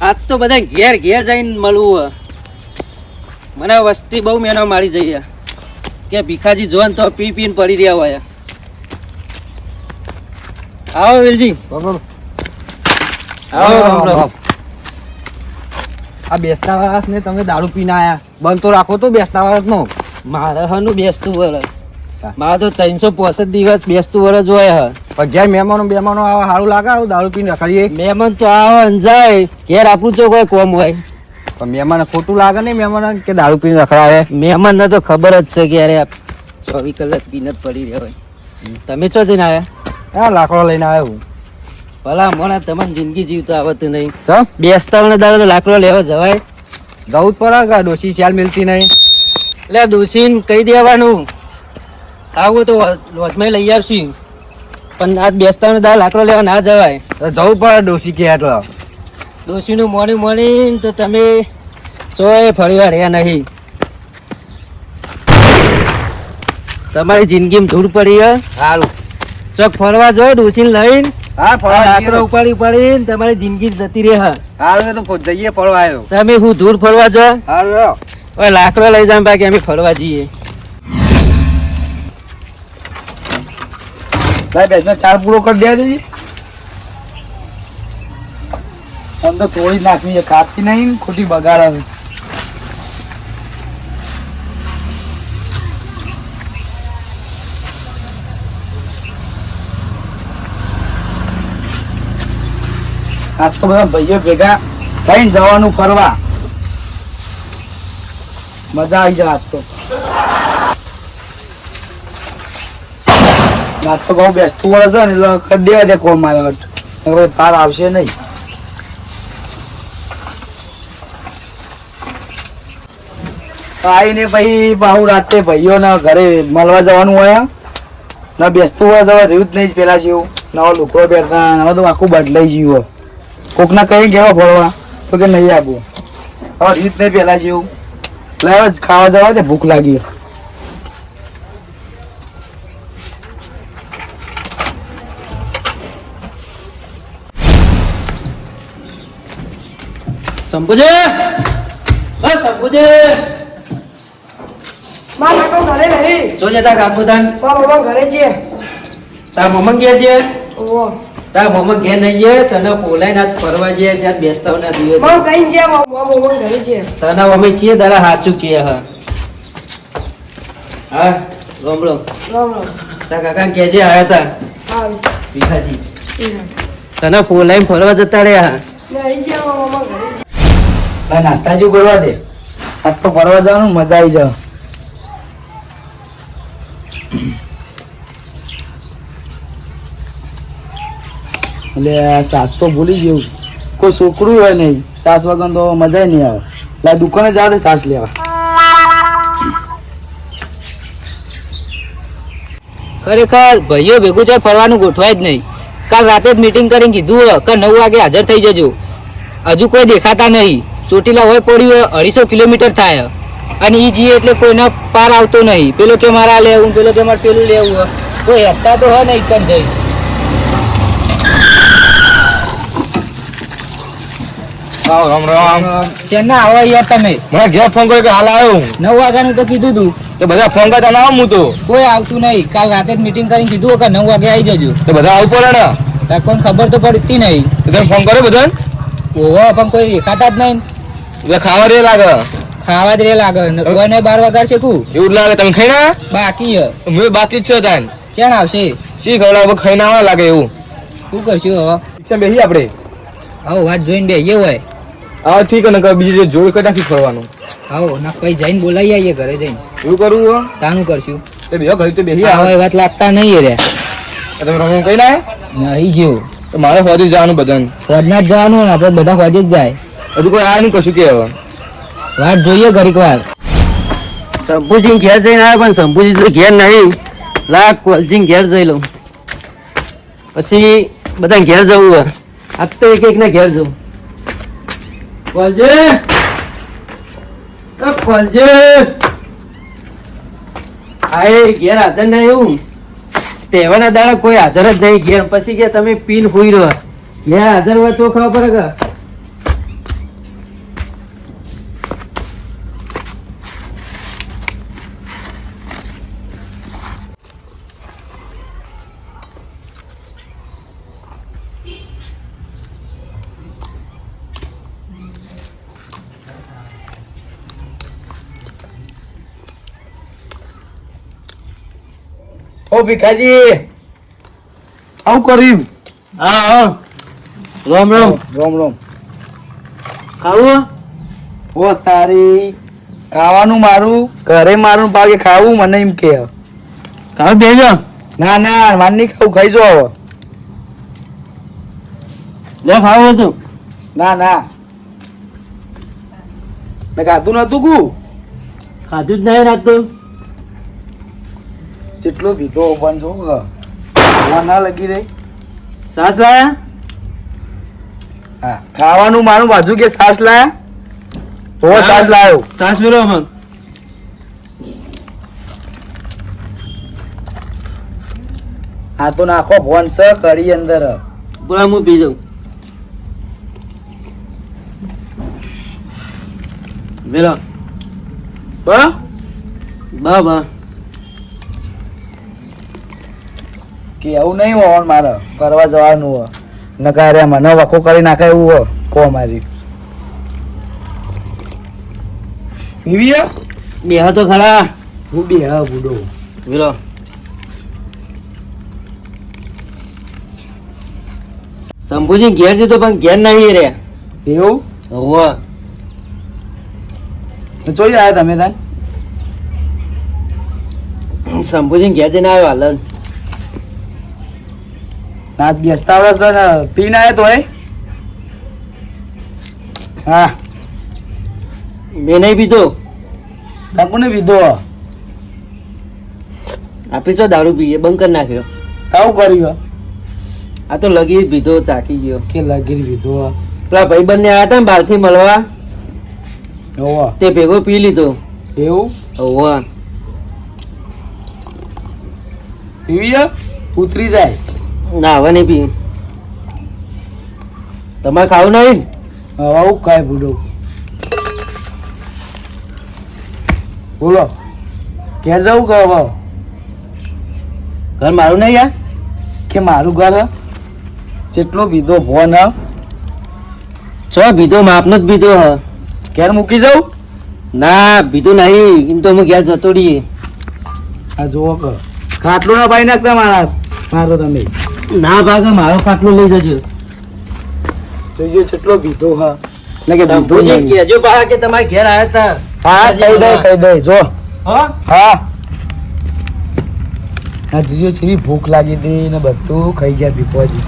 આજ તો બધા ઘેર ઘેર જઈને મળવું. મને વસ્તી બહુ મેનો મારી જઈએ કે ભીખાજી જોન તો પી પીને પડી રહ્યા હોય. આવો વેલજી. આવો. આ બેસતા વર્ષ ને તમે દારૂ પીને આયા, બંધ તો રાખો તો બેસતા વર્ષ નો. મારે હનું બેસતું વરસ, મારે તો 365 દિવસ બેસતું વરસ હોય. પણ ઘેર મહેમાનો આવા સારું લાગે આવું દારૂ પીને રખડીએ? મહેમાન તો આવે જાય, ઘેર આપણું તો કોઈ કોમ હોય. પણ મહેમાન ખોટું લાગે ને મહેમાન કે દારૂ પીને રખડાવે? મહેમાન ને તો ખબર જ છે કે યાર 24 કલાક પીને જ પડી રહ્યા હોય. તમે ચો જઈને આવ્યા? હા, લાકડો લઈને આવ્યો. ભલા મોણા તમારી જિંદગી જીવતો આવતું નહીં. તો બેસતા દાડો લાકડો લેવા જવાય? જવું જ પડે કે ડોસી ચાલ મિલતી નહીં. એટલે દોશીને કહી દેવાનું આવું તો લોજમાં લઈ આવશું, પણ આજ બેસતા દાડો લાકડો લેવા ના જવાય. જવું પડે ડોસી કે એટલે દોશીનું મોડી તો તમે ચોય ફરીવાર રહ્યા નહીં. તમારી જિંદગીમાં ધૂળ પડી હે. સારું ચોક ફરવા જો ડોશીને લઈને. હા, ફરવા લાકડો ઉપાડીને તમારી જિંદગી જતી રહે. સારું તો જઈએ ફરવા આવ્યો. તમે હું ધૂળ ફરવા જો. સારું હવે લાકડો લઈ જાય બાકી અમે ફરવા જઈએ. ભાઈ બેસનો ચાર પૂરો કરી દે દીધી. આમ તો તોડી નાખવી છે, ખાતી નહીં, ખોટી બગાડ. આજ તો બધા ભાઈઓ ભેગા થઈને જવાનું ફરવા, મજા આવી જાય. આજ તો બહુ બેસતું વર્ષ છે ને એટલે કરી દેવા દે કોમ મારે તાર આવશે નહીં. આવીને પછી બહુ રાતે ભાઈઓના ઘરે મળવા જવાનું હોય ને બેસતું હોય તો રહ્યું જ નહીં પેલા જેવું. નવો લુકડો પહેરતા, હવે તો આખું બદલાઈ ગયું. કોકના કઈ કેવા ફરવા તો કે નહીં આપવું, હવે રીત નહીં પેલા જેવું. એટલે હવે ખાવા જવા દે, ભૂખ લાગી. શંભુજી, શંભુજી, મારા કાકો ઘરે નહીં. શું જતા કાકુદાન? મારા ઘરે છે. તાર મમ્મા ઘેર છે? ઓહો. તાર મમ્મા ઘેર નહીં છે? તને બોલાઈને આજ ફરવા જઈએ છે, આજ બેસતા દિવસ. મારા કઈ છે, મારા ઘરે છે. તને અમે છીએ તારા સાચું કે હા. હા, રોમડો. રામ રામ. તાર કાકા કેજે આયા તા હા. ભીખાજી, તને બોલાઈને ફરવા જતા રહ્યા. નહીં છે, મારા ઘરે છે. નાસ્તા જેવું કરવા દે, આજ તો ફરવા જવાનું, મજા આવી જાય. એટલે સાસ તો ભૂલી ગયું, કોઈ છોકરું હોય નહીં, સાસ વગર તો મજા નહીં આવે. લા દુકાને જાવ દે સાસ લેવા. ખરેખર ભાઈઓ ભેગું છે ફરવાનું ગોઠવાય જ નહીં. કાલ રાતે જ મીટિંગ કરીને કીધું કે 9 વાગે હાજર થઈ જજો. હજુ કોઈ દેખાતા નહીં. ચોટીલા હોય પડ્યું 250 કિલોમીટર થાય અને ઈ જઈએ એટલે કોઈના પાર આવતો નહીં. પેલો કે મારા લેવું, પેલો કે મારે પેલું લેવું, કોઈ હેતા તો હોય નહીં કન જઈ. રામ રામ. ક્યાંના આવો યાર તમે? મને ઘેર ફોન કર્યો કે હાલ આવ્યો. 9 વાગ્યાનું તો કીધું તું. તો બધા ફોન કરતા ના આવું હું તો. કોઈ આવતું નહીં. કાલ રાતે જ મીટિંગ કરીને કીધું કે 9 વાગે આવી જજો. તો બધા આવું પડે ને. તાર કોઈ ખબર તો પડતી નહીં. તમે ફોન કર્યો બધાને? ઓહો, પણ કોઈ દેખાતા જ નહીં. એટલે ખાવા રે લાગે. ખાવા જ રે લાગે. કોઈ નહીં 12 વાગ્યા છે કુ એવું લાગે. તમે ખાઈ ના? બાકી હે. હું બાકી જ છે તાન. ચેણ આવશે? શી ખવડાવ ખાઈ ના લાગે એવું. શું કરશું હવે? રિક્ષા બેસી આપણે. આવો વાત જોઈને બેહીએ હોય. હા ઠીક ને, બીજી જોડ કરી નાખી ફરવાનું. આવો ના કઈ જઈને બોલાવી આવીએ ઘરે જઈને. એવું કરવું હો? તાનું કરશું. તે બીજો ઘરે તો બેસી આવો આવે. એ વાત લાગતા નહીં રે. તમે રમણ કઈ ના? નહીં ગયું. તો મારે હોદી જવાનું બધાને. ફોજના જ જવાનું ને આપણે બધા ફોજે જ જાય. હજુ કોઈ આયા નહીં કશું કે હવે. વાત જોઈએ ઘડીક વાર. શંભુજી ઘેર જઈને આવ્યા પણ શંભુજી તો ઘેર નહીં. લા કોલજી ઘેર જઈ લઉં, પછી બધા ઘેર જવું હોય. આજ તો એક ને ઘેર જવું. કોલજી, કોલજી, આ ઘેર હાજર નહીં. એવું તહેવારના દાડા કોઈ હાજર જ નહીં ઘેર. પછી કે તમે પીન હુઈ રહ્યો. ઘેર હાજર હોય તો ખબર પડે કે ઓ ભીખાજી આવું કર્યું. હા હા રામ રામ. રોમ રોમ. ખાવું ઓ તારી ખાવાનું મારું ઘરે મારું પાકે ખાવું મને એમ કે ખાવું બેજો ના ના માન નહીં ખાવું ખાઈ જો હવે લે ખાવું હતું ના ના મેં ખાધું નતું કુ ખાધું જ નહીં રાખતું જેટલો દીધો પણ જો ના લગી રહી. સાસ લાયા હા ખાવાનું મારું બાજુ કે સાસ લાયા તો સાસ લાયો. સાસ મેળવો મગ આ તો નાખો ફોન સ કરી અંદર બોલા હું પી જાઉં મેળો બા બા બા કે એવું નહીં હોવાનું મારે કરવા જવાનું હો નકારે મને વખો કરી નાખે એવું હો કો મારી પીવી બે તો ખરા બુડી હા બુડો મેળો શંભુજી ઘેર જતો પણ ઘેર નહીં રે એવું હોવા તો જોઈ આવ્યા તમે તાન શંભુજી ઘેર જઈને આવ્યો હાલ નાચ બેસતા વર્ષ ને પીને આવ્યો તો હા મેં નહીં પીધો કાકુને પીધો આપી તો દારૂ પીએ બંધ કરી નાખ્યો તાવું કર્યું આ તો લગી પીધો ચાકી ગયો કે લગીર પીધો પેલા ભાઈબંધ ને આવ્યા હતા ને બહારથી મળવા હોવા તે ભેગો પી લીધો એવું હોવા પીવી ઉતરી જાય ના હવે નહીં પી તમારે ખાવું નહીં હવે આવું કાંઈ બુડો બોલો ક્યાં જવું કે હવે ઘર મારું નહીં યાર કે મારું ઘર હે? જેટલો બીધો ફોન હ છો પીધો માપનો જ પીધો હ ઘેર મૂકી જાઉં ના પીધું નહીં એમ તો હું ઘેર જતો રહીએ આ જુઓ કે ખાટલો ના પાઈ નાખતા મારો તમે ના ભાગે મારો ખાટલો લઈ જજો જોઈજો જેટલો બીધો હ એટલે કે બીધો શંભુજી નહીં. કહેજો બા કે તમારે ઘેર આવ્યા હતા હા કહી દે જો હો હા આ જોઈજો છેવી ભૂખ લાગી હતી ને બધું ખાઈ ગયા દીપોજી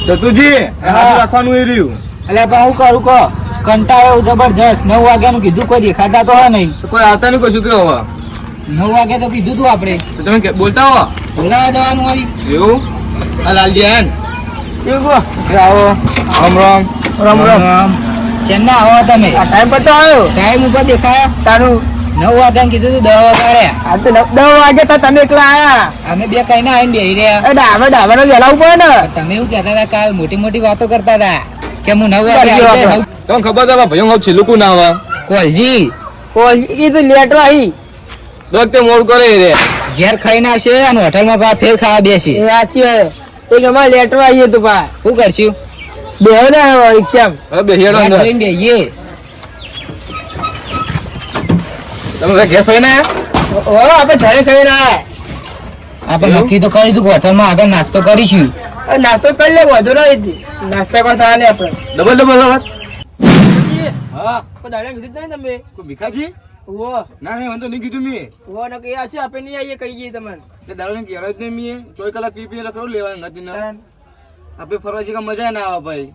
ચતુજી રાખવાનું એ રહ્યું એટલે પણ હું કરું કહો કંટાળો જબરજસ્ત 9 વાગ્યાનું કીધું કોઈ દેખાતા તો હા નહીં તો કોઈ આવતા નહીં કશું કે હવે 9 વાગે તો કીધું તું આપણે તો તમે બોલતા હો બોલાવા જવાનું વળી એવું આ લાલજી આન કેવું આવો રામ રામ રામ રામ ચેન્ના આવો તમે ટાઈમ પર તો આવ્યો ટાઈમ ઉપર દેખાયા તારું 9 વાગ્યાનું કીધું તું 10 વાગ્યા આ તો 10 વાગે તો તમે એકલા આયા અમે બે કઈ ના આવીને બેહી રહ્યા ડાબર નો જલાવું પડે ને તમે એવું કહેતા હતા કાલ મોટી મોટી વાતો કરતા હતા કે હું 9 વાગે આવી જાય તમને ખબર છે ભાઈઓ હું છેલ્લું કોણ આવે કોલજી એ તો લેટર આવી દોસ્ત તે મોડ કરે રે ઘેર ખાઈને આવશે અને હોટલમાં પા ફેર ખાવા બેસી સાચી હોય એક અમારે લેટર આવી હતું પા શું કરશું બે ને રિક્ષા હવે બેહીડો અંદર બેહીએ તમે ઘેર ફઈને આપણે ઘરે ખાઈને આયા આપણે નક્કી તો કરી દીધું હોટલમાં આગળ નાસ્તો કરીશું નાસ્તો કરી લે વધુ નહીં નાસ્તા કોઈ થવા નહીં આપણે ડબલ ડબલ અવાજ હા કોઈ દાડા કીધું જ નહીં તમે કોઈ ભીખાજી ઉવો ના ના મને તો નહીં કીધું મેં ઉવો ને કે છે આપણે નહીં આવીએ કહી જઈએ તમને એટલે દારૂ ને કહેવાય જ નહીં મેં 24 કલાક પી પી રખડો લેવાનું નથી ને આપણે ફરવા જઈએ મજા ના આવે ભાઈ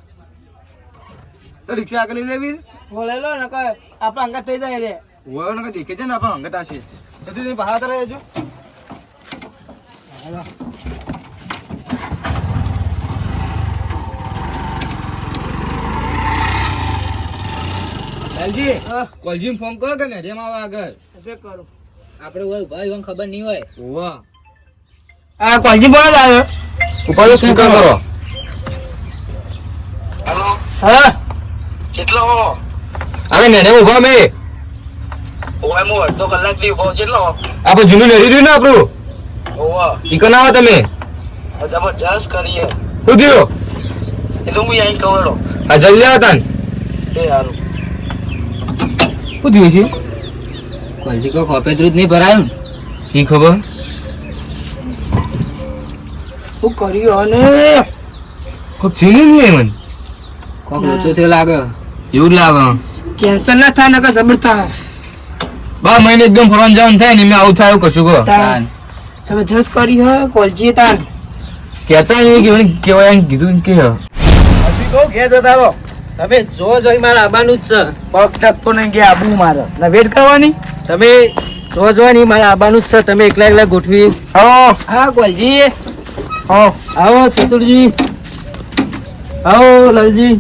તો રિક્ષા આગળ લઈ લેવી હો લઈ લો ને કે આપણે અંગત થઈ જાય રે વયો ને દેખે છે ને આપણે અંગત આવશે સતી તમે બહાર તરે જો લાલજી કોલજી ફોન કરો કે મેડિયમ આવે આગળ ચેક કરો આપણે હોય ભાઈ મને ખબર નહીં હોય વાહ આ કોલજી બોલ આવ્યો ઉપર સ્પીકર કરો હા કેટલો અરે મેડિયમ ઉભા મે ઓય મો અડધો કલાક થી ઉભો કેટલો આપણે જૂનું નેરી રહ્યું ને આપણું ઓવા ઈકો ના આવે તમે જબરજસ્ત કરીએ શું થયું એટલે હું અહીં કવડો આ જલ્યા હતા ને એ હારું શું થયું છે કોલજી કોઈ ખોપેતરું જ નહીં ભરાયું શી ખબર શું કર્યું અને કોઈ છીની નહીં મને કોક લોચો થયો લાગે એવું જ લાગે કેન્સર ના થાય નકર જબર થાય બા મહિને એકદમ ફરવાનું જવાનું થાય ને મેં આવું થાય એવું કશું કહો તાન જબરજસ્ત કરી હે કોલજી તાન કહેતા નહીં કે કેવાય એમ કીધું કે હજી કહું ઘેર જતા રહો. તમે જો જોઈ મારે આવવાનું જ છે. પગ ટકતો નહીં કે આબુ મારે ના વેટ કરવાની તમે જો નહીં મારે આવવાનું જ છે. તમે એકલા ગોઠવી આવો હા કોલજી આવો આવો ચતુરજી, આવો લાલજી,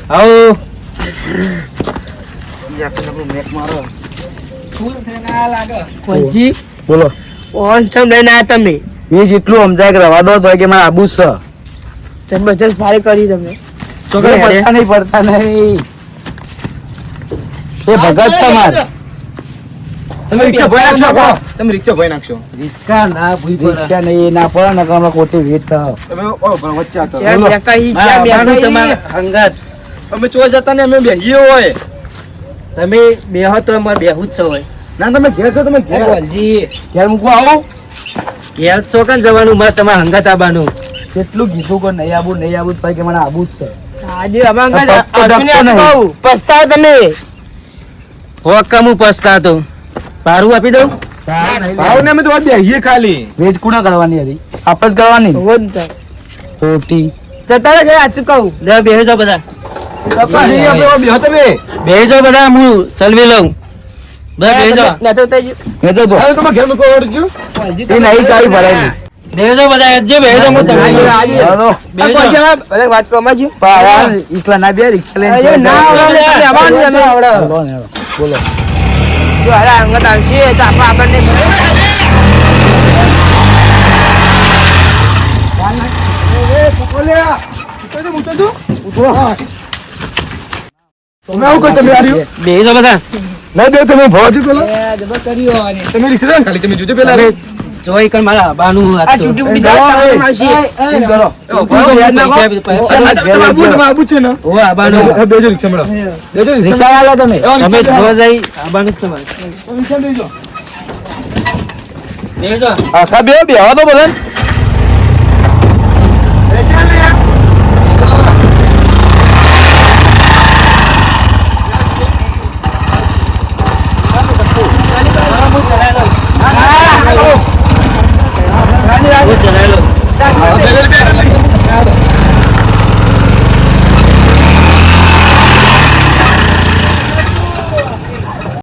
આવો. કોલજી બોલો ઓન ચમ લઈને આયા તમે એ જેટલું સમજાય કે રવા દો તો કે મારે આબુ જ છે જબરજસ્ત ભારે કરી તમે છોકરા પડતા નહીં એ ભગત છે મારે તમે રિક્ષા ભોય નાખશો તમે રિક્ષા ભોય નાખશો રિક્ષા ના ભૂઈ પડે. રિક્ષા નહીં એ ના પડે ને કે અમે કોટી વેટ થાવ તમે વચ્ચે આતો જેમ બેકાઈ મારે જેમ આવવાનું બેકાઈ તમારે અંગત. અમે ચો જતા ને અમે બેહીએ હોય તમે બેહો તો અમારે બેહું જ છે હોય. ના તમે ઘેર છો તમે ઘેર કોલજી ઘેર મૂકવા આવો ઘેર ચોકન જવાનું મારે તમારે હંગાત આવવાનું. કેટલું કીધું કે નહીં આબુ ભાઈ કે મને આબુ જ છે આજે અમાર તો અર્જુને નહીં. કહું પસ્તાવ તમે હોકમ હું પસ્તાતો. ભાડું આપી દઉં. ભાવ ને અમે તો બેહીએ ખાલી વેટ કુણા કરવાની હતી આપણે જ કરવાની હોત તો. ખોટી જતા રહે આચું કહું લે બેહી જાઓ બધા, આપણે બેહો તમે બેહી જાઓ બધા, હું ચલવી લઉં. બધા બેહી જાઓ, ના તો તઈ મેં તો હવે તમે ઘેર મૂકો વળજો કોલજી એ નહીં ચાવી ભરાયેલી બેહી જાઓ બધા, હેડજો, બેહી જાઓ, હું ચલવી લઉં. હાલો. બેહી જાઓ. બધા વાત કરવા જો પણ આ એકલા ના બે રિક્ષા લઈને અરે ના આવડે તમે આવવાનું જ અમે આવડે હાલો ને, હાલો. બોલો જો હારા અંગત આવશે તો આપણને તમે આવું કહો તમે આર્યું બેહી જાઓ બધા. ના બે તમે ભવાજી પેલા જબર કર્યો અને તમે રિક્ષા ખાલી તમે જોજો પેલા તમે જોઈ કર મારા આવવાનું આ હતું. તૂટી ફૂટી જાય આવશે એમ કરો તમે આબુ છે ને ઓ આવવાનું. બેજો રિક્ષા મળો બેજો રિક્ષા આલો તમે તમે જોવા જઈ આવવાનું જ છે મારે. રિક્ષા બેજો બેહી જાઓ. આખા બે બેહવા તો બધા